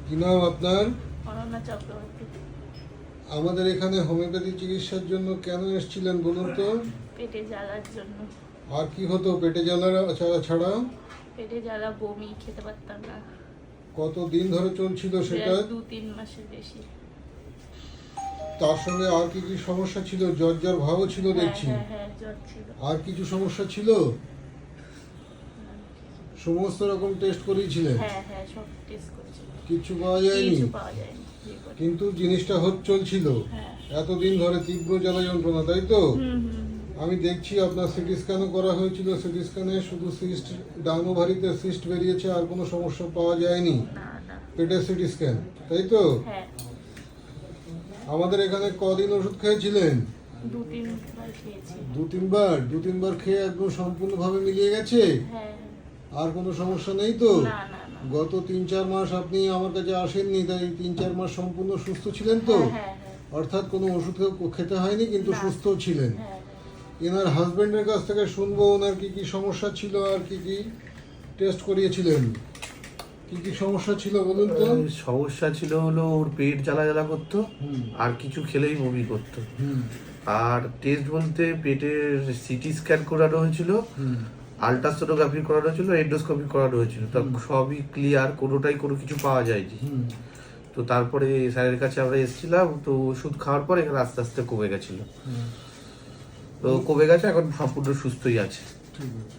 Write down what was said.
কি নাম আপনার? অনন্যা চক্রবর্তী। আমাদের এখানে হোমিওপ্যাথি চিকিৎসার জন্য কেন এসেছিলেন বলুন তো? পেটে জ্বালার জন্য। আর কি হতো পেটে জ্বালা ছাড়া? পেটে জ্বালা, বমি, খেতে পারতাম না। কত দিন ধরে চলছিল সেটা? 2-3 মাসের বেশি। তার সঙ্গে আর কি কি সমস্যা ছিল? জ্বর জ্বর ভাবও ছিল দেখছি। হ্যাঁ, জ্বর ছিল। আর কিছু সমস্যা ছিল? সমস্ত রকম টেস্ট করিয়েছিলেন? হ্যাঁ, সব টেস্ট করেছি। কিছু পাওয়া যায়নি? কিছু পাওয়া যায়নি। কিন্তু জিনিসটা চলছিল হ্যাঁ। এতদিন ধরে, তীব্র জ্বালা যন্ত্রণা, তাই তো? হুম। আমি দেখছি আপনার সিটি স্ক্যানও করা হয়েছিল। সিটি স্ক্যানে শুধু সিস্ট, ডান ওভারিতে সিস্ট বেরিয়েছে, আর কোনো সমস্যা পাওয়া যায়নি। না। পেটের সিটি স্ক্যান, তাই তো? হ্যাঁ। আমাদের এখানে কদিন ওষুধ খেয়েছিলেন? 2-3 বার খেয়েছি। দু তিনবার খেয়ে একদম সম্পূর্ণভাবে মিলিয়ে গেছে? হ্যাঁ। আর কোনো সমস্যা নেই তো? না। গত 3-4 মাস আপনি আমার কাছে আসেননি, তাই 3-4 মাস সম্পূর্ণ সুস্থ ছিলেন তো? হ্যাঁ। অর্থাৎ কোনো ওষুধ খেতে হয়নি, কিন্তু না। সুস্থ ছিলেন। হ্যাঁ। এনার হাজবেন্ডের কাছ থেকে শুনবো ওনার কি কি সমস্যা ছিল, আর কি কি টেস্ট করিয়েছিলেন। কি কি সমস্যা ছিল বলুন তো? সমস্যা ছিল হলো ওর পেট জ্বালা জ্বালা করতো, আর কিছু খেলেই বমি করতো। আর টেস্ট বলতে পেটের সিটি স্ক্যান করানো হয়েছিল, আলট্রাসোনোগ্রাফি করানো হয়েছিল, এন্ডোস্কোপি করানো হয়েছিল। তো সবই ক্লিয়ার, কোনোটাই কোনো কিছু পাওয়া যায়নি। তো তারপরে স্যারের কাছে আমরা এসেছিলাম, তো ওষুধ খাওয়ার পর এখানে আস্তে আস্তে কমে গেছিল। তো কমে গেছে, এখন সম্পূর্ণ সুস্থই আছে। ঠিক আছে।